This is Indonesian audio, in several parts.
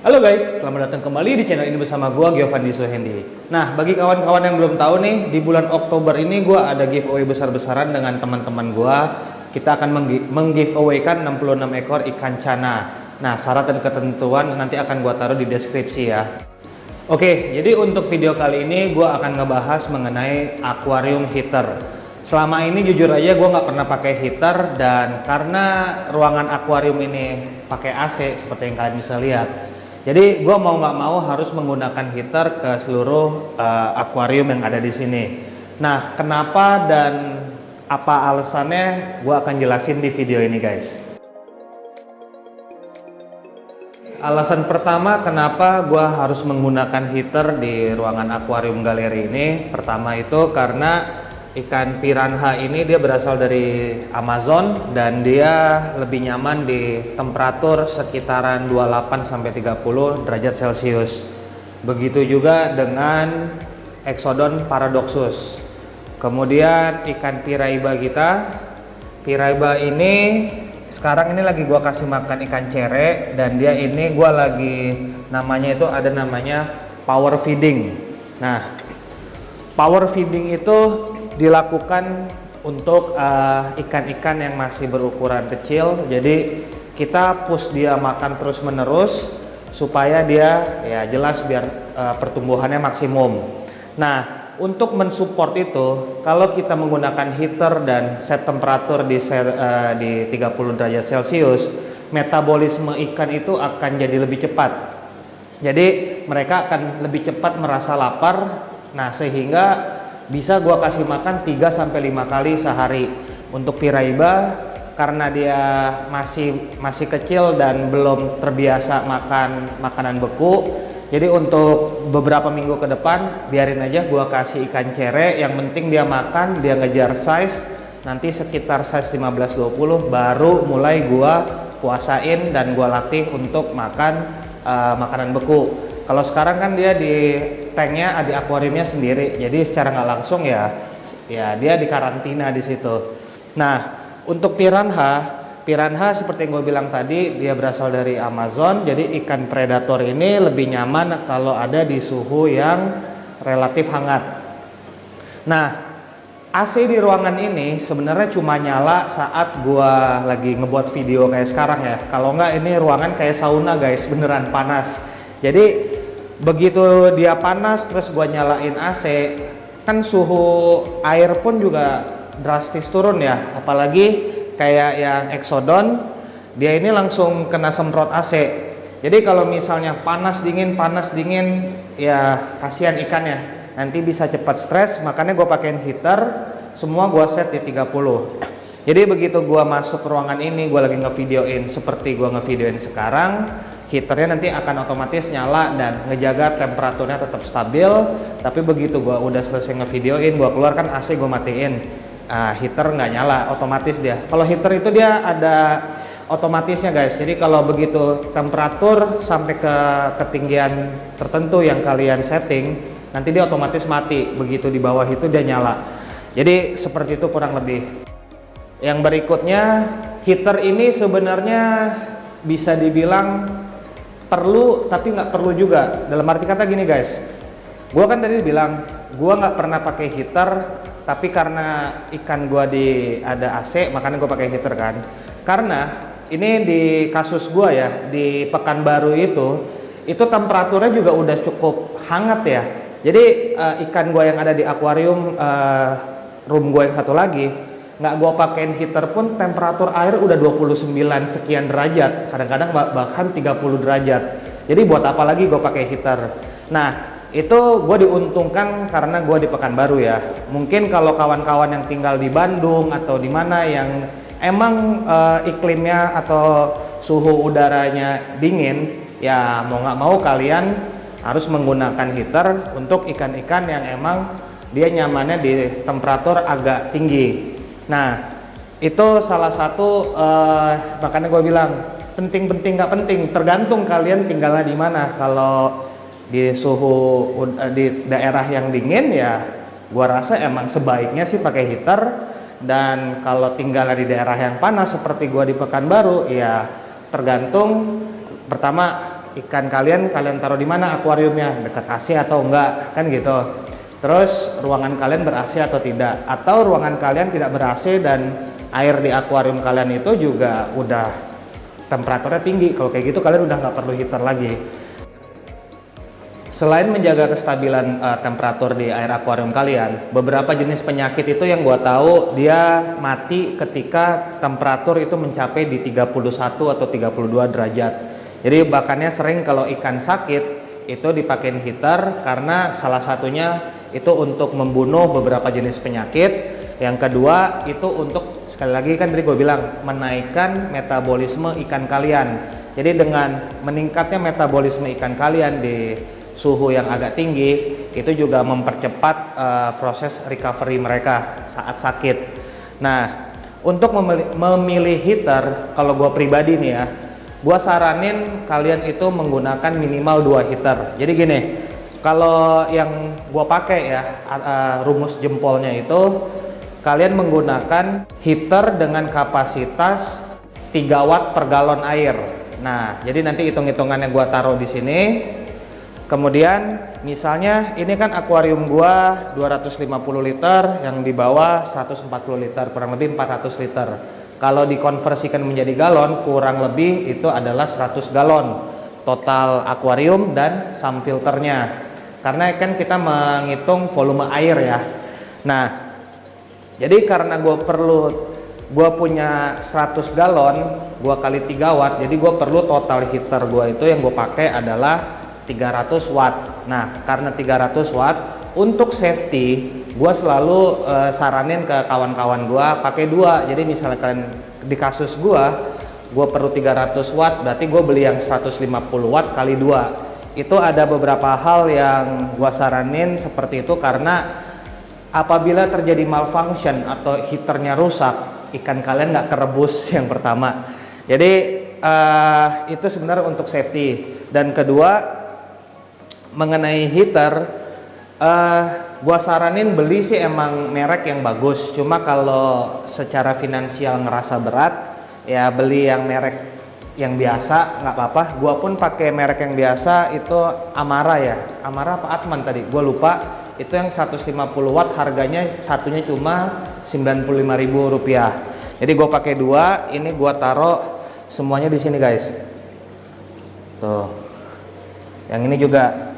Halo guys, selamat datang kembali di channel ini bersama gua Giovanni Suhendi. Nah, bagi kawan-kawan yang belum tahu nih, di bulan Oktober ini gua ada giveaway besar-besaran dengan teman-teman gua. Kita akan menggiveaway-kan 66 ekor ikan cana. Nah, syarat dan ketentuan nanti akan gua taruh di deskripsi ya. Oke, jadi untuk video kali ini gua akan ngebahas mengenai aquarium heater. Selama ini jujur aja gue nggak pernah pakai heater, dan karena ruangan akuarium ini pakai AC seperti yang kalian bisa lihat, jadi gue mau nggak mau harus menggunakan heater ke seluruh akuarium yang ada di sini. Nah, kenapa dan apa alasannya gue akan jelasin di video ini guys. Alasan pertama kenapa gue harus menggunakan heater di ruangan akuarium galeri ini, pertama itu karena ikan piranha ini dia berasal dari Amazon dan dia lebih nyaman di temperatur sekitaran 28 sampai 30 derajat Celcius. Begitu juga dengan Exodon paradoxus. Kemudian ikan piraiba kita. Piraiba ini sekarang ini lagi gua kasih makan ikan cere, dan dia ini gua lagi namanya power feeding. Nah, power feeding itu dilakukan untuk ikan-ikan yang masih berukuran kecil. Jadi kita push dia makan terus menerus supaya dia ya jelas biar pertumbuhannya maksimum. Nah, untuk mensupport itu, kalau kita menggunakan heater dan set temperatur di 30 derajat Celcius, metabolisme ikan itu akan jadi lebih cepat. Jadi mereka akan lebih cepat merasa lapar. Nah, sehingga bisa gua kasih makan 3-5 kali sehari. Untuk piraiba karena dia masih kecil dan belum terbiasa makan makanan beku, jadi untuk beberapa minggu ke depan biarin aja gua kasih ikan cere. Yang penting dia makan, dia ngejar size. Nanti sekitar size 15-20 baru mulai gua puasain dan gua latih untuk makan makanan beku. Kalau sekarang kan dia di tanknya, di akuariumnya sendiri, jadi secara nggak langsung ya dia di karantina di situ. Nah, untuk piranha seperti yang gue bilang tadi, dia berasal dari Amazon. Jadi ikan predator ini lebih nyaman kalau ada di suhu yang relatif hangat. Nah, AC di ruangan ini sebenarnya cuma nyala saat gua lagi ngebuat video kayak sekarang ya. Kalau nggak ini ruangan kayak sauna guys, beneran panas. Jadi begitu dia panas terus gua nyalain AC, kan suhu air pun juga drastis turun ya. Apalagi kayak yang Exodon, dia ini langsung kena semprot AC. Jadi kalau misalnya panas dingin ya kasihan ikannya, nanti bisa cepat stres. Makanya gue pakein heater, semua gue set di 30. Jadi begitu gue masuk ruangan ini, gue lagi ngevideoin seperti gue ngevideoin sekarang, heaternya nanti akan otomatis nyala dan ngejaga temperaturnya tetap stabil. Tapi begitu gue udah selesai ngevideoin, gue keluarkan AC, gue matiin, heater nggak nyala, otomatis dia. Kalau heater itu dia ada otomatisnya guys. Jadi kalau begitu temperatur sampai ke ketinggian tertentu yang kalian setting, nanti dia otomatis mati. Begitu di bawah itu dia nyala. Jadi seperti itu kurang lebih. Yang berikutnya, heater ini sebenarnya bisa dibilang perlu tapi nggak perlu juga. Dalam arti kata gini guys, gua kan tadi bilang gua nggak pernah pakai heater, tapi karena ikan gua ada AC, makanya gua pakai heater kan. Karena ini di kasus gua ya, di Pekanbaru itu temperaturnya juga udah cukup hangat ya. Jadi ikan gua yang ada di akuarium room gua yang satu lagi, nggak gua pakein heater pun temperatur air udah 29 sekian derajat, kadang-kadang bahkan 30 derajat. Jadi buat apa lagi gua pakai heater. Nah, itu gue diuntungkan karena gue di Pekanbaru ya. Mungkin kalau kawan-kawan yang tinggal di Bandung atau di mana yang emang iklimnya atau suhu udaranya dingin, ya mau nggak mau kalian harus menggunakan heater untuk ikan-ikan yang emang dia nyamannya di temperatur agak tinggi. Nah, itu salah satu makanya gue bilang penting nggak penting, tergantung kalian tinggalnya di mana. Kalau di suhu di daerah yang dingin ya gua rasa emang sebaiknya sih pakai heater, dan kalau tinggalnya di daerah yang panas seperti gua di Pekanbaru ya tergantung pertama ikan kalian taruh di mana akuariumnya, dekat AC atau enggak, kan gitu. Terus ruangan kalian ber-AC atau tidak, atau ruangan kalian tidak ber-AC dan air di akuarium kalian itu juga udah temperaturnya tinggi. Kalau kayak gitu kalian udah nggak perlu heater lagi. Selain menjaga kestabilan temperatur di air akuarium kalian, beberapa jenis penyakit itu yang gua tahu dia mati ketika temperatur itu mencapai di 31 atau 32 derajat. Jadi bahkannya sering kalau ikan sakit itu dipakein heater karena salah satunya itu untuk membunuh beberapa jenis penyakit. Yang kedua itu untuk, sekali lagi kan tadi gue bilang, menaikkan metabolisme ikan kalian. Jadi dengan meningkatnya metabolisme ikan kalian di suhu yang agak tinggi, itu juga mempercepat proses recovery mereka saat sakit. Nah, untuk memilih heater, kalau gue pribadi nih ya, gue saranin kalian itu menggunakan minimal 2 heater. Jadi gini, kalau yang gue pakai ya, rumus jempolnya itu, kalian menggunakan heater dengan kapasitas 3 watt per galon air. Nah, jadi nanti hitung-hitungannya gue taruh di sini. Kemudian misalnya ini kan akuarium gua 250 liter, yang di bawah 140 liter, kurang lebih 400 liter. Kalau dikonversikan menjadi galon, kurang lebih itu adalah 100 galon total akuarium dan sump filternya. Karena kan kita menghitung volume air ya. Nah, jadi karena gue punya 100 galon, gue kali 3 watt, jadi gue perlu total heater gue itu yang gue pakai adalah 300 watt. Nah, karena 300 watt, untuk safety gue selalu saranin ke kawan-kawan gue pakai 2. Jadi misalnya kalian di kasus gue perlu 300 watt, berarti gue beli yang 150 watt kali 2. Itu ada beberapa hal yang gue saranin seperti itu, karena apabila terjadi malfunction atau heaternya rusak, ikan kalian nggak kerebus yang pertama. Jadi itu sebenarnya untuk safety. Dan kedua, mengenai heater, gua saranin beli sih emang merek yang bagus. Cuma kalau secara finansial ngerasa berat, ya beli yang merek yang biasa nggak apa-apa. Gua pun pakai merek yang biasa, itu Amara ya. Amara apa Atman tadi? Gua lupa. Itu yang 150 watt, harganya satunya cuma Rp95.000. Jadi gua pakai 2. Ini gua taruh semuanya di sini guys. Tuh. Yang ini juga.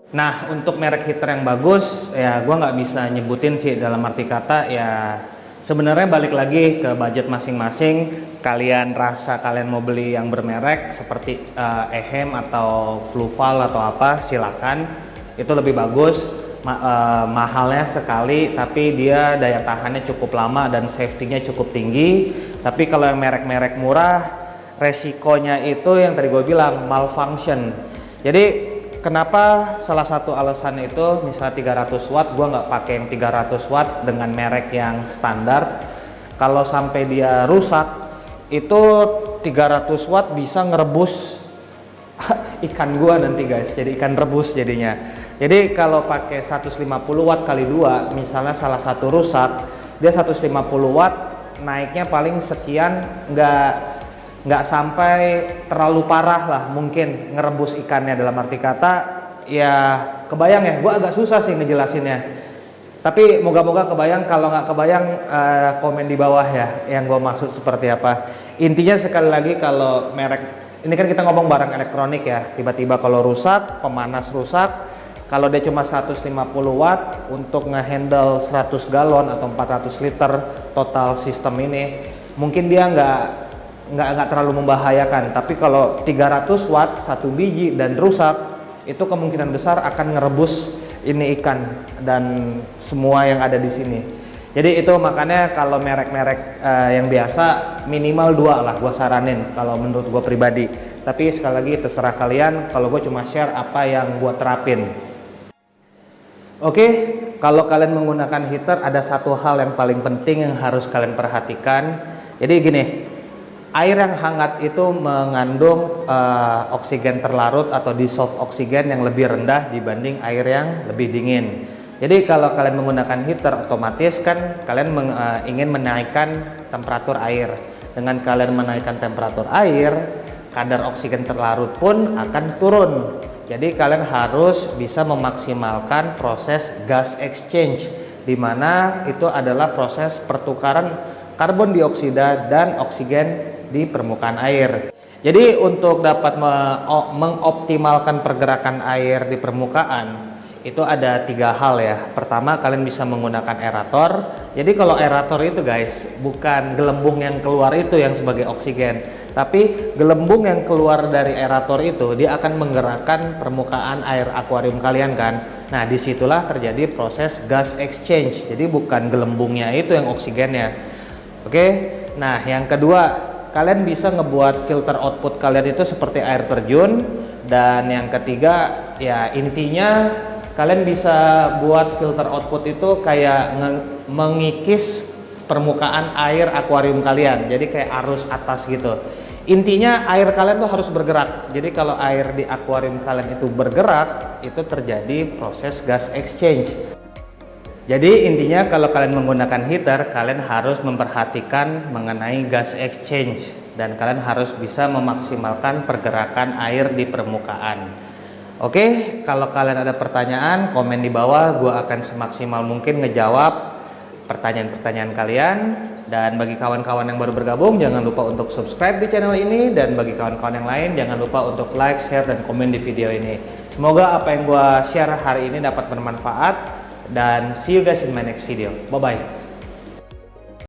Nah, untuk merek heater yang bagus ya gue nggak bisa nyebutin sih, dalam arti kata ya sebenarnya balik lagi ke budget masing-masing. Kalian rasa kalian mau beli yang bermerek seperti Ehem atau Fluval atau apa, silakan, itu lebih bagus. Mahalnya sekali tapi dia daya tahannya cukup lama dan safety-nya cukup tinggi. Tapi kalau yang merek-merek murah, resikonya itu yang tadi gue bilang, malfunction. Jadi kenapa salah satu alasan itu, misalnya 300 watt, gua nggak pakai yang 300 watt dengan merek yang standar. Kalau sampai dia rusak, itu 300 watt bisa ngerebus ikan gua nanti guys, jadi ikan rebus jadinya. Jadi kalau pakai 150 watt kali 2, misalnya salah satu rusak, dia 150 watt naiknya paling sekian, nggak sampai terlalu parah lah mungkin ngerebus ikannya, dalam arti kata ya kebayang ya, gua agak susah sih ngejelasinnya, tapi moga-moga kebayang. Kalau nggak kebayang, komen di bawah ya yang gua maksud seperti apa. Intinya sekali lagi, kalau merek ini kan kita ngomong barang elektronik ya, tiba-tiba kalau rusak, pemanas rusak, kalau dia cuma 150 watt untuk ngehandle 100 galon atau 400 liter total sistem ini, mungkin dia nggak terlalu membahayakan. Tapi kalau 300 watt satu biji dan rusak, itu kemungkinan besar akan ngerebus ini ikan dan semua yang ada di sini. Jadi itu makanya kalau merek-merek yang biasa minimal 2 lah gua saranin kalau menurut gua pribadi. Tapi sekali lagi terserah kalian, kalau gue cuma share apa yang gua terapin. Oke, kalau kalian menggunakan heater, ada satu hal yang paling penting yang harus kalian perhatikan. Jadi gini, air yang hangat itu mengandung oksigen terlarut atau dissolved oksigen yang lebih rendah dibanding air yang lebih dingin. Jadi kalau kalian menggunakan heater, otomatis kan kalian ingin menaikkan temperatur air. Dengan kalian menaikkan temperatur air, kadar oksigen terlarut pun akan turun. Jadi kalian harus bisa memaksimalkan proses gas exchange, di mana itu adalah proses pertukaran karbon dioksida dan oksigen di permukaan air. Jadi untuk dapat mengoptimalkan pergerakan air di permukaan itu ada 3 hal ya. Pertama, kalian bisa menggunakan aerator. Jadi kalau aerator itu guys, bukan gelembung yang keluar itu yang sebagai oksigen, tapi gelembung yang keluar dari aerator itu dia akan menggerakkan permukaan air akuarium kalian kan. Nah, disitulah terjadi proses gas exchange. Jadi bukan gelembungnya itu yang oksigennya. Oke. Nah, yang kedua, kalian bisa ngebuat filter output kalian itu seperti air terjun. Dan yang ketiga, ya intinya kalian bisa buat filter output itu kayak mengikis permukaan air akuarium kalian. Jadi kayak arus atas gitu. Intinya air kalian tuh harus bergerak. Jadi kalau air di akuarium kalian itu bergerak, itu terjadi proses gas exchange. Jadi intinya kalau kalian menggunakan heater, kalian harus memperhatikan mengenai gas exchange dan kalian harus bisa memaksimalkan pergerakan air di permukaan. Oke, kalau kalian ada pertanyaan, komen di bawah, gua akan semaksimal mungkin ngejawab pertanyaan-pertanyaan kalian. Dan bagi kawan-kawan yang baru bergabung, jangan lupa untuk subscribe di channel ini, dan bagi kawan-kawan yang lain jangan lupa untuk like, share, dan komen di video ini. Semoga apa yang gua share hari ini dapat bermanfaat. Dan see you guys in my next video. Bye bye.